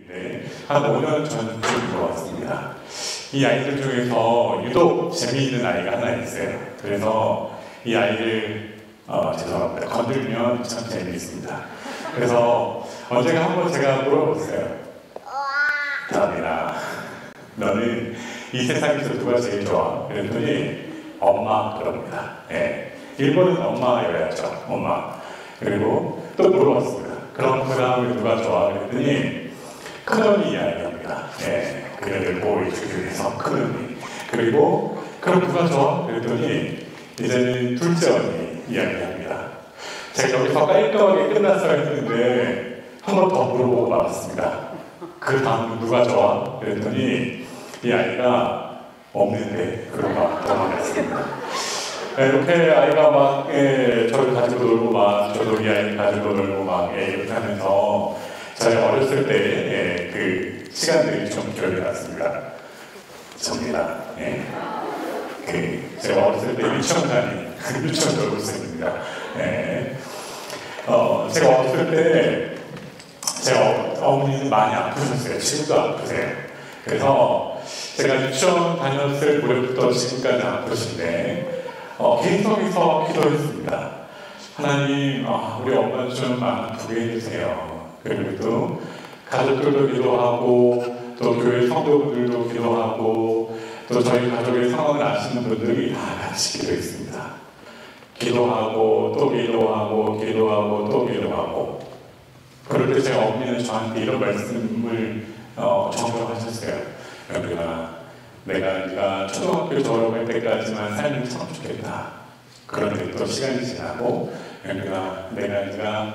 네, 한 5년 전쯤 들어왔습니다. 이 아이들 중에서 유독 재미있는 아이가 하나 있어요. 그래서 이 아이를 죄송합니다. 건들면 참 재미있습니다. 그래서 언젠가 한번 제가 물어봤어요. 다빈아, 너는 이 세상에서 누가 제일 좋아? 그랬더니 엄마 그럽니다. 네. 일본은 엄마여야죠. 엄마. 그리고 또 물어봤습니다. 그럼 그 다음에 누가 좋아? 그랬더니 큰언니 이야기합니다. 네. 그녀를 보호해주기 위해서 큰언니. 그리고 그럼 누가 좋아? 그랬더니 이제는 둘째 언니 이야기합니다. 제가 여기서 깔끔하게 끝났어야 했는데 한 번 더 물어보고 말았습니다. 그 다음 누가 좋아? 그랬더니 이 아이가 없는데 그러고 도망갔습니다. 이렇게 아이가 막 저를 가지고 놀고 막 저도 이 아이를 가지고 놀고 막 이렇게 하면서 제가 어렸을 때 그 시간들이 좀 기억이 났습니다. 접니다. 제가 어렸을 때 유치원 졸업생입니다. 제가 어렸을 때 제 어머니는 많이 아프셨어요. 지금도 아프세요. 그래서 제가 유치원 다녔을 무렵부터 지금까지 아프신데 개인성에서 기도했습니다. 하나님, 우리 엄마 좀 아프게 해주세요. 그리고 또 가족들도 기도하고 또 교회 성도분들도 기도하고 또 저희 가족의 상황을 아시는 분들이 다 같이 기도했습니다. 기도하고 또 기도하고 기도하고 또 기도하고 그럴 때 제 어머니는 저한테 이런 말씀을 정정하셨어요. 영규야, 네가 초등학교 졸업할 때까지만 살면 참 좋겠다. 그런데 또 시간이 지나고 영규야, 네가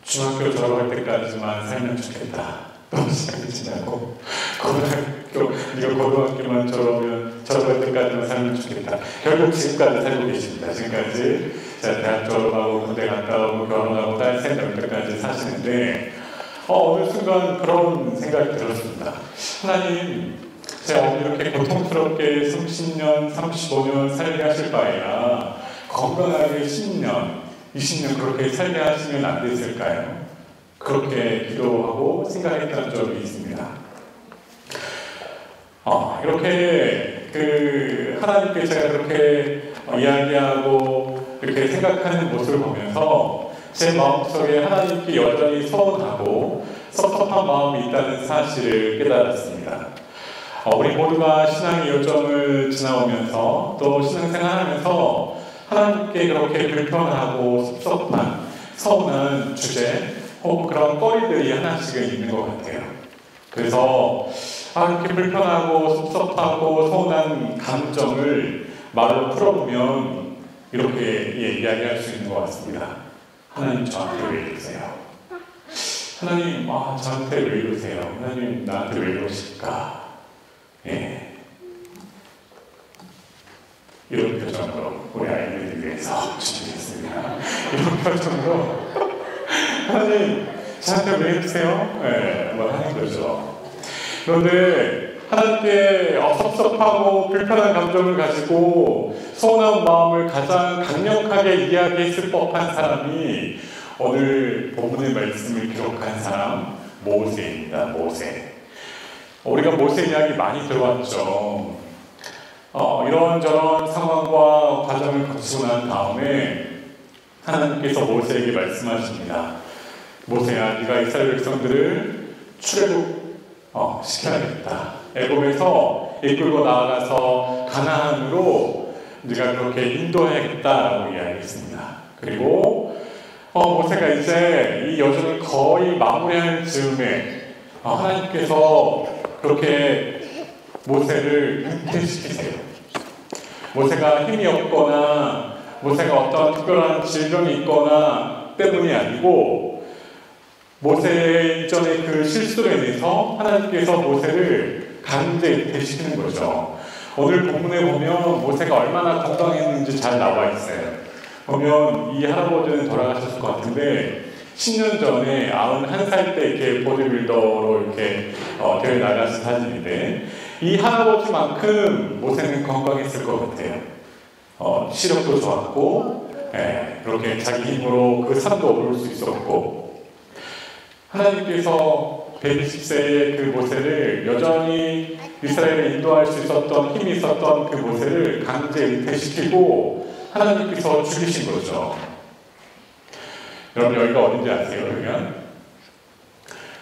중학교 졸업할 때까지만 살면 좋겠다. 또 시간이 지나고 네가 고등학교만 졸업할 때까지만 살면 좋겠다. 결국 지금까지 살고 계십니다. 지금까지 제가 대학 졸업하고 군대 갔다 오고 결혼하고 딸 셋 낼 때까지 사시는데 어느 순간 그런 생각이 들었습니다. 하나님, 제가 이렇게 고통스럽게 30년, 35년 살게 하실 바에야 건강하게 10년, 20년 그렇게 살게 하시면 안 됐을까요? 그렇게 기도하고 생각했던 적이 있습니다. 이렇게 하나님께 제가 그렇게 이야기하고 이렇게 생각하는 모습을 보면서 제 마음속에 하나님께 여전히 서운하고 섭섭한 마음이 있다는 사실을 깨달았습니다. 우리 모두가 신앙의 여정을 지나오면서 또 신앙생활하면서 하나님께 그렇게 불편하고 섭섭한 서운한 주제 혹은 그런 거리들이 하나씩은 있는 것 같아요. 그래서 이렇게 불편하고 섭섭하고 서운한 감정을 말로 풀어보면 이렇게 이야기할 수 있는 것 같습니다. 하나님, 저한테 왜 이러세요? 하나님, 저한테 왜 이러세요? 하나님, 나한테 왜 이러실까? 이런 표정으로 우리 아이들을 위해서 준비했습니다. 이런 표정으로 하나님, 저한테 왜 이러세요? 하는 거죠. 그런데 하나님께 섭섭하고 불편한 감정을 가지고 서운한 마음을 가장 강력하게 이야기했을 법한 사람이 오늘 본문의 말씀을 기록한 사람 모세입니다. 모세. 우리가 모세 이야기 많이 들어왔죠. 이런저런 상황과 과정을 거치고 난 다음에 하나님께서 모세에게 말씀하십니다. 모세야, 네가 이스라엘 백성들을 출애굽 시켜야겠다. 애굽에서 이끌고 나아가서 가나안으로 네가 그렇게 인도해야겠다라고 이야기했습니다. 그리고 모세가 이제 이 여정을 거의 마무리할 즈음에 하나님께서 그렇게 모세를 은퇴시키세요. 모세가 힘이 없거나 모세가 어떤 특별한 질병이 있거나 때문이 아니고 모세의 이전의 그 실수로 인해서 하나님께서 모세를 강제 은퇴시키는 거죠. 오늘 본문에 보면 모세가 얼마나 건강했는지 잘 나와 있어요. 보면 이 할아버지는 돌아가셨을 것 같은데 10년 전에 91살 때 이렇게 보디빌더로 이렇게 대회 나가신 사진인데 이 할아버지만큼 모세는 건강했을 것 같아요. 시력도 좋았고 그렇게 자기 힘으로 그 산도 오를 수 있었고 하나님께서 120세의 그 모세를 여전히 이스라엘을 인도할 수 있었던 힘이 있었던 그 모세를 강제 은퇴시키고 하나님께서 죽이신 거죠. 여러분 여기가 어딘지 아세요? 그러면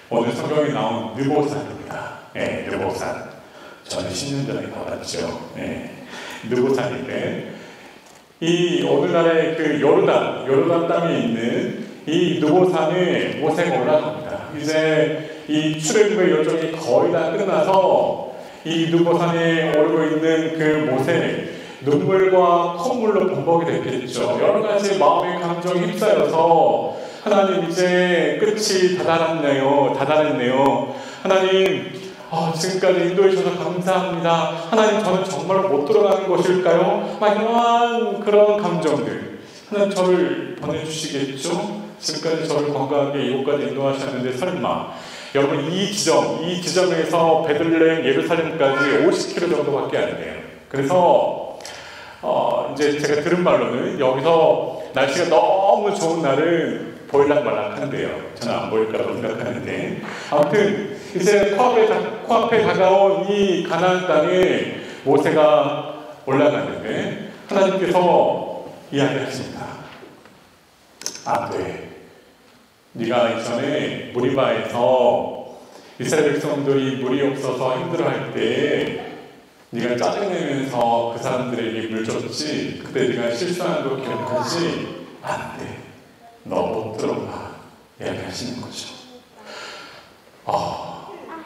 오늘 성경에 나온 느보산입니다. 네, 느보산. 저는 10년 전에 가봤죠. 네, 느보산인데 이 오늘날의 그 요르단 땅에 있는 이 느보산에 모세가 올라갑니다. 이제 이 출애굽의 여정이 거의 다 끝나서 이 느보산에 오르고 있는 그 모세, 눈물과 콧물로 범벅이 됐겠죠. 여러 가지 마음의 감정이 휩싸여서 하나님 이제 끝이 다다랐네요. 하나님 지금까지 인도해 주셔서 감사합니다. 하나님 저는 정말로 못 돌아가는 것일까요? 막 이러한 그런 감정들. 하나님 저를 보내주시겠죠? 지금까지 저를 건강하게 이곳까지 인도하셨는데 설마. 여러분 이 지점에서 베들레헴 예루살렘까지 50km 정도밖에 안 돼요. 그래서 이제 제가 들은 말로는 여기서 날씨가 너무 좋은 날은 보일락말락한데요. 저는 안 보일까라고 생각하는데 아무튼 이제 코앞에 다가온 이 가나안 땅에 모세가 올라갔는데 하나님께서 이야기하십니다. 안 돼. 네가 이전에 무리바에서 이스라엘 백성들이 물이 없어서 힘들어할 때 네가 짜증내면서 그 사람들에게 물 줬지. 그때 네가 실수한 거 기억하지? 안 돼. 너 못 들어가. 이야기하시는 거죠.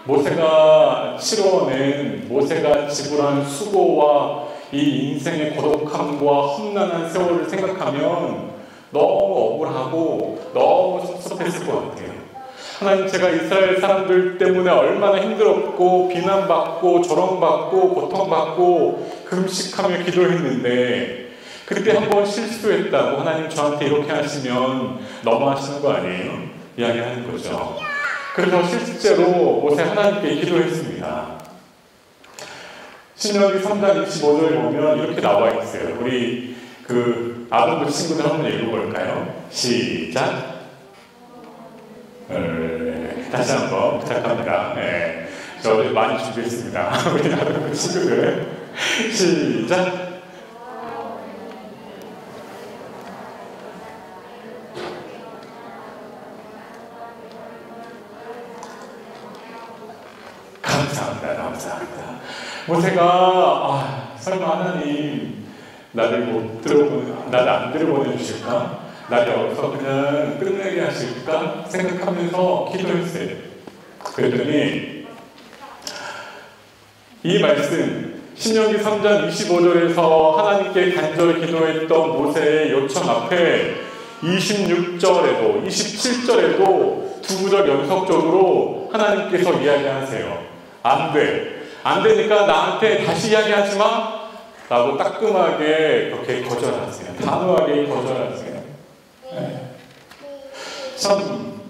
모세가 치러낸 모세가 지불한 수고와 이 인생의 고독함과 험난한 세월을 생각하면 너무 억울하고 너무 섭섭했을 것 같아요. 하나님 제가 이스라엘 사람들 때문에 얼마나 힘들었고 비난받고 조롱받고 고통받고 금식하며 기도했는데 그때 한번 실수했다고 하나님 저한테 이렇게 하시면 너무하시는 거 아니에요? 이야기하는 거죠. 그래서 실제로 모세 하나님께 기도했습니다. 신명기 3장 25절에 보면 이렇게 나와 있어요. 우리 그 아동부 친구들 한번 읽어볼까요? 시작. 다시 한번 부탁합니다. 네, 저 많이 준비했습니다. 우리 아동부 친구들 시작. 감사합니다. 모세가 설마 하나님 나를 안 들어보내 주실까? 나를 여기서 그냥 끝내게 하실까? 생각하면서 기도했어요. 그랬더니 이 말씀 신명기 3장 25절에서 하나님께 간절히 기도했던 모세의 요청 앞에 26절에도 27절에도 두 구절 연속적으로 하나님께서 이야기하세요. 안 되니까 나한테 다시 이야기하지 마 라고 따끔하게 그렇게 거절하세요. 단호하게 거절하세요. 참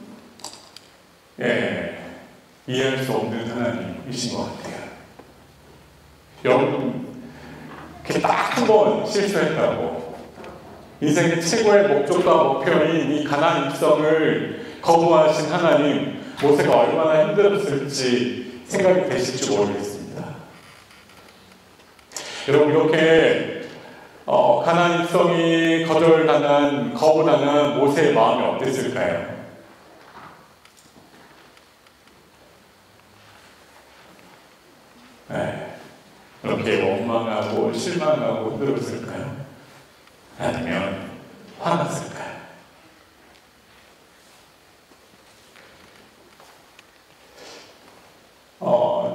이해할 수 없는 하나님이신 것 같아요. 여러분 이렇게 딱 한 번 실수했다고 인생의 최고의 목적과 목표인 이 가나안 입성을 거부하신 하나님, 모세가 얼마나 힘들었을지 생각이 되실지 모르겠습니다. 여러분 이렇게 가나안 입성이 거부당한 모세의 마음이 어땠을까요? 이렇게 원망하고 실망하고 힘들었을까요? 아니면 화났을까요?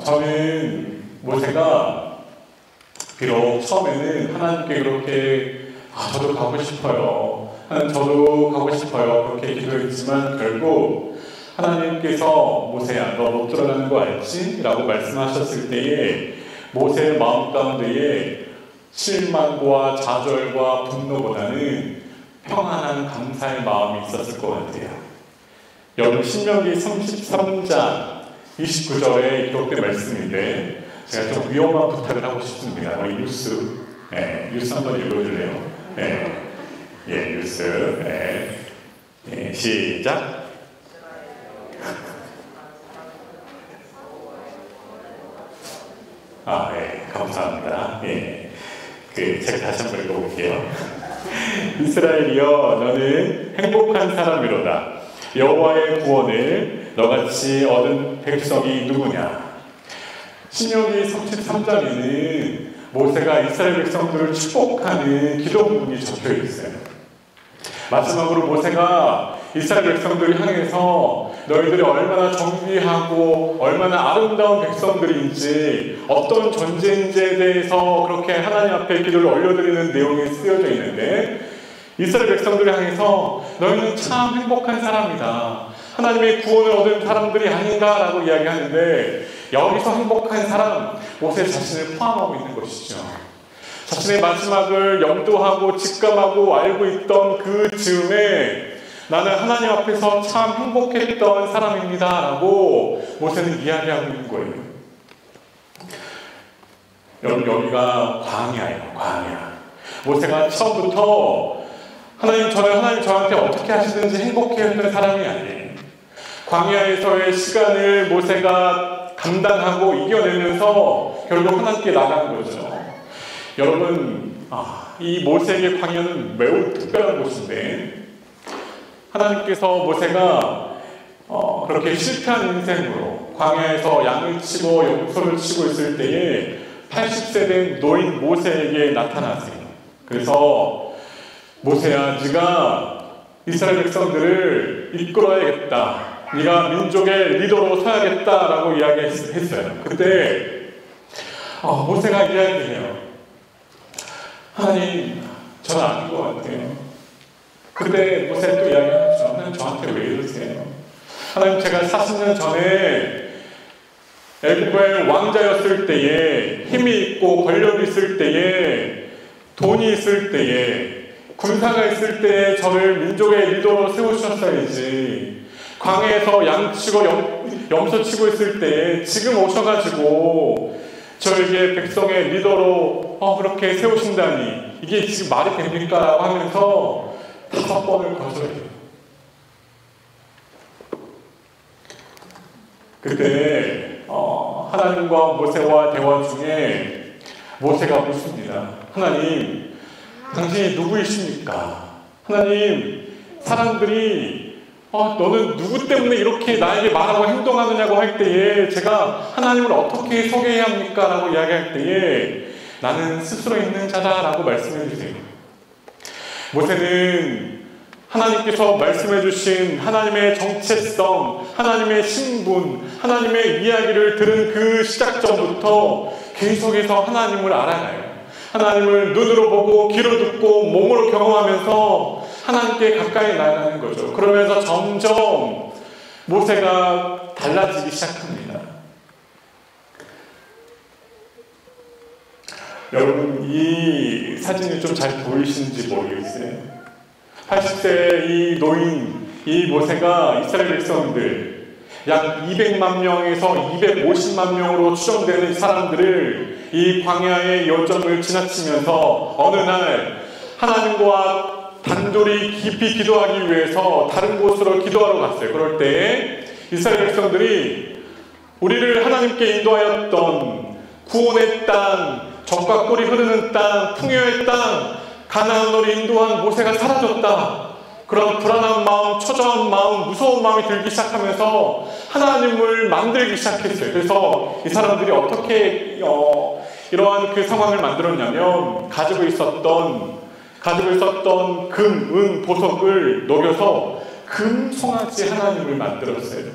저는 모세가 비록 처음에는 하나님께 그렇게 저도 가고 싶어요. 하나님 저도 가고 싶어요. 그렇게 기도했지만 결국 하나님께서 모세야 너 못 들어가는 거 알지? 라고 말씀하셨을 때에 모세의 마음 가운데에 실망과 좌절과 분노보다는 평안한 감사의 마음이 있었을 것 같아요. 여러분 신명기 33장 29절에 이렇게 말씀인데 제가 좀 위험한 부탁을 하고 싶습니다. 우리 뉴스 한번 읽어줄래요? 뉴스 시작. 네, 감사합니다. 예. 제가 다시 한번 읽어볼게요. 이스라엘이여, 너는 행복한 사람이로다. 여호와의 구원을 너같이 얻은 백성이 누구냐? 신명기 33장에는 모세가 이스라엘 백성들을 축복하는 기도 부분이 적혀 있어요. 마지막으로 모세가 이스라엘 백성들을 향해서 너희들이 얼마나 정귀하고 얼마나 아름다운 백성들인지 어떤 존재인지에 대해서 그렇게 하나님 앞에 기도를 올려드리는 내용이 쓰여져 있는데, 이스라엘 백성들을 향해서 너희는 참 행복한 사람이다, 하나님의 구원을 얻은 사람들이 아닌가라고 이야기하는데, 여기서 행복한 사람, 모세 자신을 포함하고 있는 것이죠. 자신의 마지막을 염두하고 직감하고 알고 있던 그 즈음에 나는 하나님 앞에서 참 행복했던 사람입니다 라고 모세는 이야기하고 있는 거예요. 여러분, 여기가 광야예요. 광야. 모세가 처음부터 하나님 저한테 어떻게 하시든지 행복해 했던 사람이 아니에요. 광야에서의 시간을 모세가 감당하고 이겨내면서 결국 하나님께 나간 거죠. 여러분, 이 모세에게 광야는 매우 특별한 곳인데, 하나님께서 모세가 그렇게 실패한 인생으로 광야에서 양을 치고 염소를 치고 있을 때에 80세 된 노인 모세에게 나타나세요. 그래서 모세야, 네가 이스라엘 백성들을 이끌어야겠다, 네가 민족의 리더로 서야겠다라고 이야기했어요. 그때 모세가 이야기해요. 하나님, 저는 아닌 것 같아요. 그때 모세 또 이야기하죠. 하나님, 저한테 왜 이러세요? 하나님, 제가 40년 전에 애굽의 왕자였을 때에, 힘이 있고 권력이 있을 때에, 돈이 있을 때에, 군사가 있을 때에 저를 민족의 리더로 세우셨어야지. 광야에서 양치고 염소 치고 있을 때에 지금 오셔가지고 저에게 백성의 리더로 그렇게 세우신다니, 이게 지금 말이 됩니까? 라고 하면서 5번을 거절해요. 그때 하나님과 모세와 대화 중에 모세가 묻습니다. 하나님, 당신이 누구이십니까? 하나님, 사람들이 너는 누구 때문에 이렇게 나에게 말하고 행동하느냐고 할 때에 제가 하나님을 어떻게 소개해야 합니까? 라고 이야기할 때에 나는 스스로 있는 자다 라고 말씀해 주세요. 모세는 하나님께서 말씀해 주신 하나님의 정체성, 하나님의 신분, 하나님의 이야기를 들은 그 시작점부터 계속해서 하나님을 알아가요. 하나님을 눈으로 보고 귀로 듣고 몸으로 경험하면서 하나님께 가까이 나가는 거죠. 그러면서 점점 모세가 달라지기 시작합니다. 여러분, 이 사진이 좀 잘 보이시는지 모르겠어요. 80세 이 노인, 이 모세가 이스라엘 백성들 약 200만 명에서 250만 명으로 추정되는 사람들을 이 광야의 여정을 지나치면서 어느 날 하나님과 단둘이 깊이 기도하기 위해서 다른 곳으로 기도하러 갔어요. 그럴 때 이스라엘 백성들이 우리를 하나님께 인도하였던 구원의 땅, 젖과 꿀이 흐르는 땅, 풍요의 땅, 가나안으로 인도한 모세가 사라졌다. 그런 불안한 마음, 초조한 마음, 무서운 마음이 들기 시작하면서 하나님을 만들기 시작했어요. 그래서 이 사람들이 어떻게 이러한 그 상황을 만들었냐면 가지고 있었던 금, 은, 보석을 녹여서 금송아지 하나님을 만들었어요.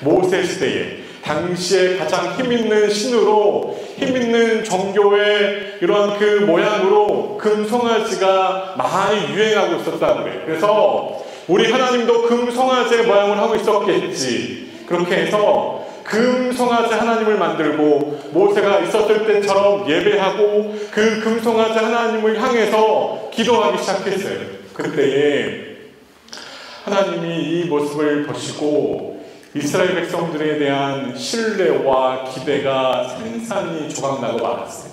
모세 시대에 당시에 가장 힘있는 신으로, 힘있는 종교의 이러한 그 모양으로 금송아지가 많이 유행하고 있었다고 그래요. 그래서 우리 하나님도 금송아지의 모양을 하고 있었겠지. 그렇게 해서 금송아지 하나님을 만들고 모세가 있었을 때처럼 예배하고 그 금송아지 하나님을 향해서 기도하기 시작했어요. 그때에 하나님이 이 모습을 보시고 이스라엘 백성들에 대한 신뢰와 기대가 생산이 조각나고 말았어요.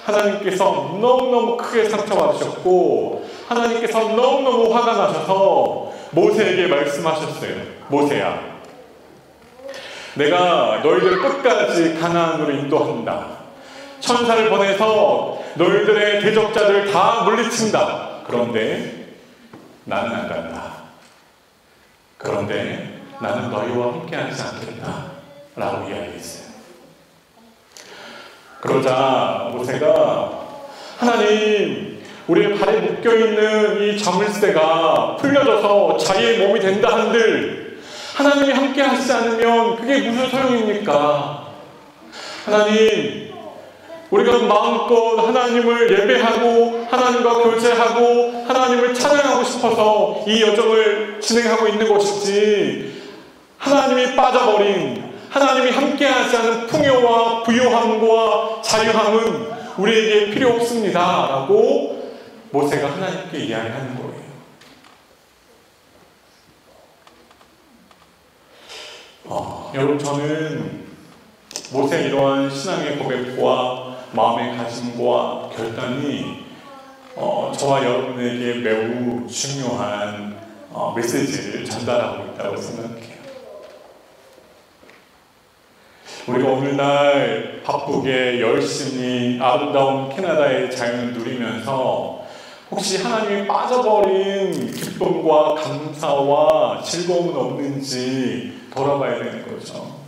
하나님께서 너무너무 크게 상처받으셨고 하나님께서 너무너무 화가 나셔서 모세에게 말씀하셨어요. 모세야, 내가 너희들을 끝까지 가나안으로 인도한다. 천사를 보내서 너희들의 대적자들을 다 물리친다. 그런데 나는 안 간다. 그런데 나는 너희와 함께하지 않겠다 라고 이야기했어요. 그러자 모세가 하나님, 우리의 발에 묶여있는 이 자물쇠가 풀려져서 자기의 몸이 된다 한들 하나님이 함께 하시지 않으면 그게 무슨 소용입니까? 하나님, 우리가 마음껏 하나님을 예배하고 하나님과 교제하고 하나님을 찬양하고 싶어서 이 여정을 진행하고 있는 것이지, 하나님이 빠져버린, 하나님이 함께하지 않은 풍요와 부요함과 자유함은 우리에게 필요 없습니다 라고 모세가 하나님께 이야기하는 거예요. 여러분, 저는 모세의 이러한 신앙의 고백과 마음의 가짐과 결단이 저와 여러분에게 매우 중요한 메시지를 전달하고 있다고 생각해요. 우리가 오늘날 바쁘게 열심히 아름다운 캐나다의 자연을 누리면서 혹시 하나님이 빠져버린 기쁨과 감사와 즐거움은 없는지 돌아봐야 되는 거죠.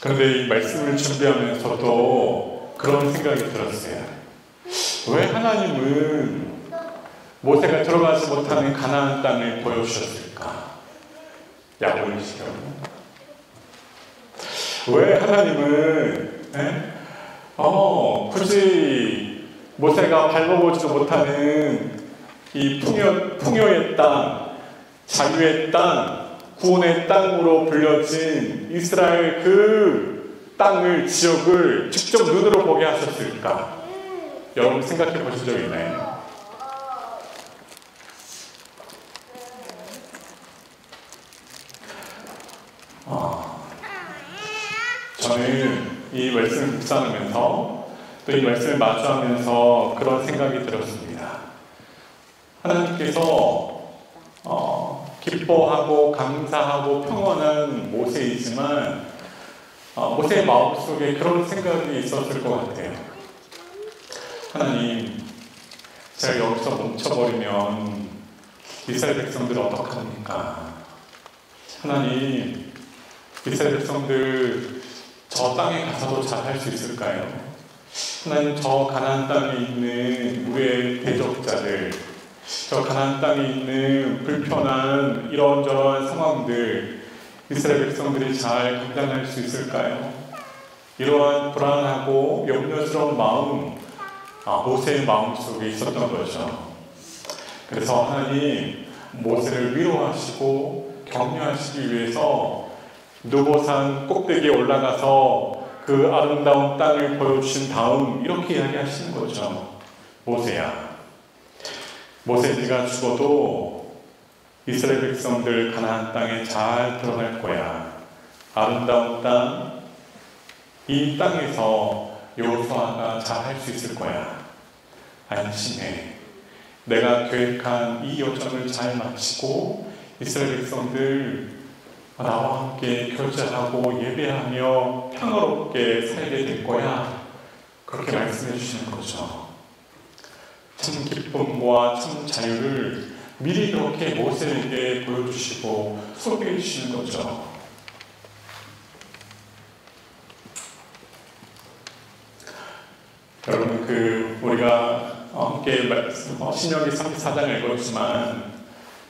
그런데 이 말씀을 준비하면서도 그런 생각이 들었어요. 왜 하나님은 모세가 들어가지 못하는 가나안 땅을 보여주셨을까? 야곱을 시켜요. 왜 하나님은 굳이 모세가 밟아보지도 못하는 이 풍요의 땅, 자유의 땅, 구원의 땅으로 불려진 이스라엘 그 땅을, 지역을 직접 눈으로 보게 하셨을까? 여러분 생각해 보신 적 있나요? 저는 이 말씀을 묵상하면서 또 이 말씀을 마주하면서 그런 생각이 들었습니다. 하나님께서 기뻐하고 감사하고 평안한 모세이지만 모세의 마음속에 그런 생각이 있었을 것 같아요. 하나님, 제가 여기서 멈춰버리면 이스라엘 백성들 어떡합니까? 하나님, 이스라엘 백성들 저 땅에 가서도 잘 할 수 있을까요? 하나님, 저 가나안 땅에 있는 우리의 대적자들, 저 가나안 땅에 있는 불편한 이런저런 상황들 이스라엘 백성들이 잘 감당할 수 있을까요? 이러한 불안하고 염려스러운 마음, 모세의 마음속에 있었던 거죠. 그래서 하나님, 모세를 위로하시고 격려하시기 위해서 느보산 꼭대기에 올라가서 그 아름다운 땅을 보여주신 다음 이렇게 이야기하시는 거죠. 모세야, 모세, 네가 죽어도 이스라엘 백성들 가나안 땅에 잘 들어갈 거야. 아름다운 땅, 이 땅에서 여호수아가 잘 할 수 있을 거야. 안심해. 내가 계획한 이 여정을 잘 마치고 이스라엘 백성들 나와 함께 교제하고 예배하며 평화롭게 살게 될 거야. 그렇게 말씀해 주시는 거죠. 참 기쁨과 참 자유를 미리 그렇게 모세에게 보여주시고 소개해 주시는 거죠. 여러분, 우리가 함께 신명기 34장을 읽었지만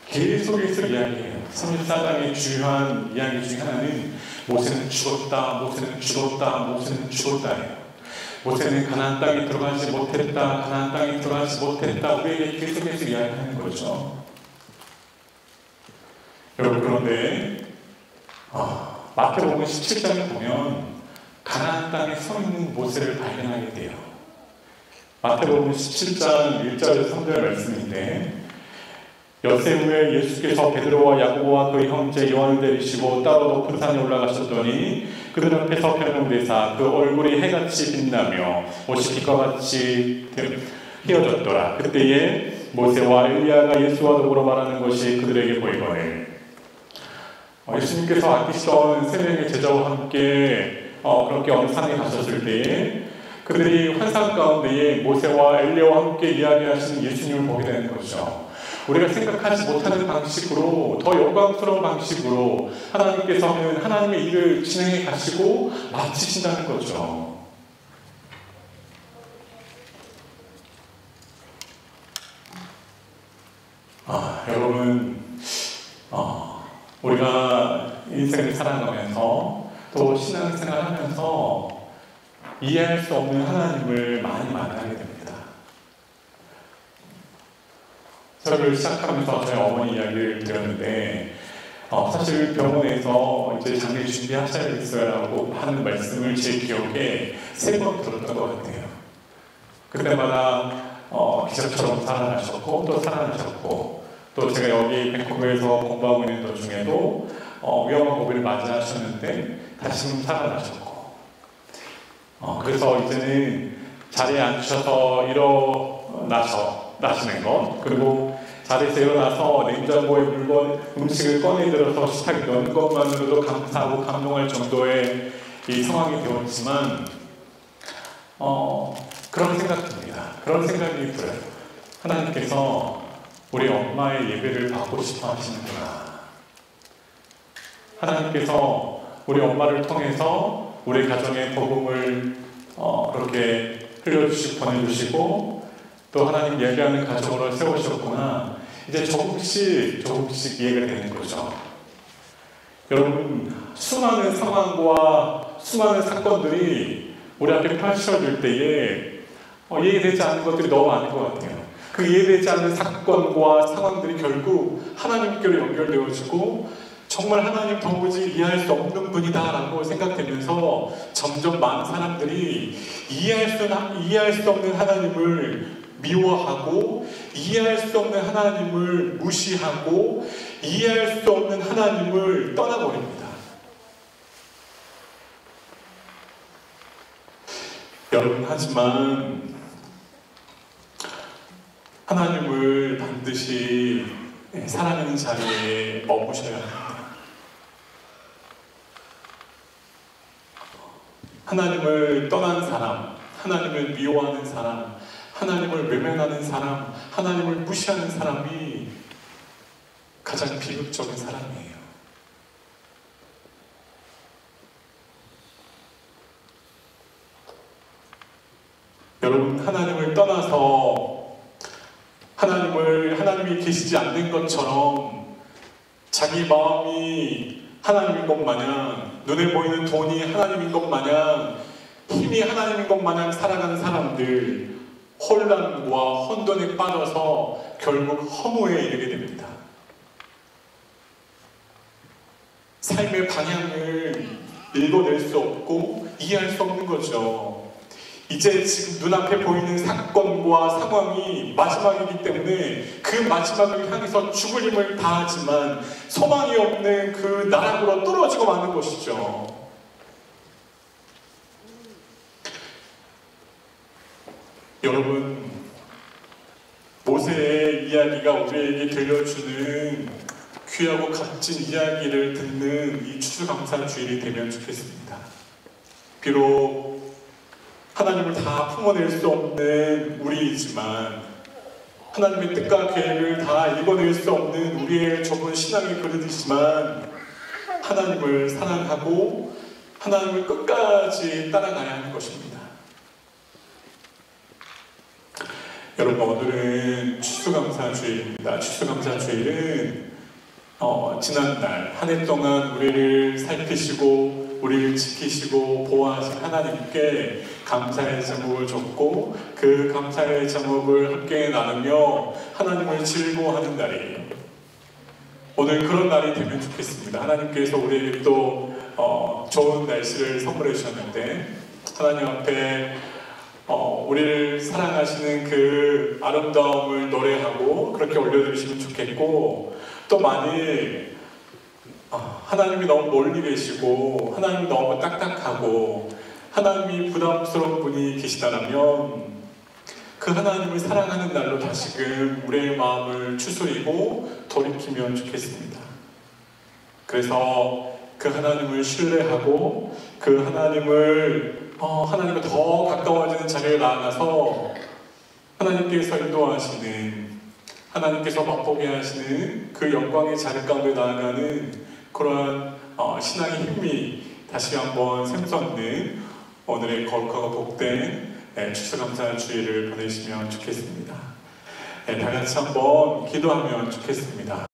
계속해서 이야기해요. 34장의 주요한 이야기 중에 하나는 모세는 죽었다, 모세는 죽었다, 모세는 죽었다예요. 모세는 가나안 땅에 들어가지 못했다, 가나안 땅에 들어가지 못했다, 우리에게 계속해서 이야기하는 거죠. 여러분, 그런데 마태복음 17장에 보면 가나안 땅에 서 있는 모세를 발견하게 돼요. 마태복음 17장 1절 3절 말씀인데, 엿새 후에 예수께서 베드로와 야고보와 그의 형제 요한을 데리시고 따로 높은 산에 올라가셨더니 그들 앞에서 변명되사 그 얼굴이 해같이 빛나며 옷이 빛과 같이 헤어졌더라. 그때에 모세와 엘리야가 예수와 더불어 말하는 것이 그들에게 보이거늘 예수님께서 아끼시던 세 명의 제자와 함께 그렇게 어느 산에 가셨을 때에 그들이 환상 가운데에 모세와 엘리야와 함께 이야기하시는 예수님을 보게 되는 거죠. 우리가 생각하지 못하는 방식으로 더 영광스러운 방식으로 하나님께서는 하나님의 일을 진행해 가시고 마치신다는 거죠. 여러분 우리가 인생을 살아가면서 또 신앙생활 하면서 이해할 수 없는 하나님을 많이 만나게 됩니다. 설교를 시작하면서 저희 어머니 이야기를 드렸는데 사실 병원에서 이제 장례 준비하셔야겠어요라고 하는 말씀을 제 기억에 3번 들었던 것 같아요. 그때마다 기적처럼 살아나셨고 또 살아나셨고 또 제가 여기 밴쿠버에서 공부하고 있는 도중에도 위험한 고비를 맞이하셨는데 다시금 살아나셨고 그래서 이제는 자리에 앉으셔서 일어나시는 것 그리고 자리에서 일어나서 냉장고에 음식을 꺼내들어서 식탁에 넣는 것만으로도 감사하고 감동할 정도의 이 상황이 되었지만 그런 생각이 듭니다. 그런 생각이 들어요. 하나님께서 우리 엄마의 예배를 받고 싶어 하시는구나. 하나님께서 우리 엄마를 통해서 우리 가정의 복음을 그렇게 흘려주시고 보내주시고 또 하나님 예배하는 가정으로 세우셨구나. 이제 조금씩 이해가 되는 거죠. 여러분 수많은 상황과 수많은 사건들이 우리 앞에 펼쳐질 때에 이해되지 않는 것들이 너무 많은 것 같아요. 그 이해되지 않는 사건과 상황들이 결국 하나님께로 연결되어지고 정말 하나님 도무지 이해할 수 없는 분이다라고 생각되면서 점점 많은 사람들이 이해할 수 없는 하나님을 미워하고 이해할 수 없는 하나님을 무시하고 이해할 수 없는 하나님을 떠나버립니다. 여러분 하지만 하나님을 반드시 사랑하는 자리에 머무셔야 합니다. 하나님을 떠난 사람, 하나님을 미워하는 사람, 하나님을 외면하는 사람, 하나님을 무시하는 사람이 가장 비극적인 사람이에요. 여러분 하나님을 떠나서 하나님이 계시지 않는 것처럼 자기 마음이 하나님인 것 마냥 눈에 보이는 돈이 하나님인 것 마냥 힘이 하나님인 것 마냥 살아가는 사람들 혼란과 혼돈에 빠져서 결국 허무에 이르게 됩니다. 삶의 방향을 읽어낼 수 없고 이해할 수 없는 거죠. 이제 지금 눈앞에 보이는 사건과 상황이 마지막이기 때문에 그 마지막을 향해서 죽을 힘을 다하지만 소망이 없는 그 나락으로 떨어지고 마는 것이죠. 여러분 모세의 이야기가 우리에게 들려주는 귀하고 값진 이야기를 듣는 이 추수감사주일이 되면 좋겠습니다. 비록 하나님을 다 품어낼 수 없는 우리이지만 하나님의 뜻과 계획을 다 읽어낼 수 없는 우리의 좁은 신앙의 그릇이지만 하나님을 사랑하고 하나님을 끝까지 따라가야 하는 것입니다. 여러분 오늘은 추수감사주일입니다. 추수감사주일은 지난날 한 해 동안 우리를 살피시고 우리를 지키시고 보호하신 하나님께 감사의 제목을 줬고 그 감사의 제목을 함께 나누며 하나님을 즐거워하는 날이에요. 오늘 그런 날이 되면 좋겠습니다. 하나님께서 우리에게 또 좋은 날씨를 선물해 주셨는데 하나님 앞에 우리를 사랑하시는 그 아름다움을 노래하고 그렇게 올려드리시면 좋겠고 또 만일 하나님이 너무 멀리 계시고 하나님이 너무 딱딱하고 하나님이 부담스러운 분이 계시다면 그 하나님을 사랑하는 날로 다시금 우리의 마음을 추스리고 돌이키면 좋겠습니다. 그래서 그 하나님을 신뢰하고 그 하나님과 더 가까워지는 자리에 나아가서 하나님께서 인도하시는, 하나님께서 맛보게 하시는 그 영광의 자리 가운데 나아가는 그러한 신앙의 힘이 다시 한번 샘솟는 오늘의 거룩하고 복된 추수감사 주일을 보내시면 좋겠습니다. 다 같이 한번 기도하면 좋겠습니다.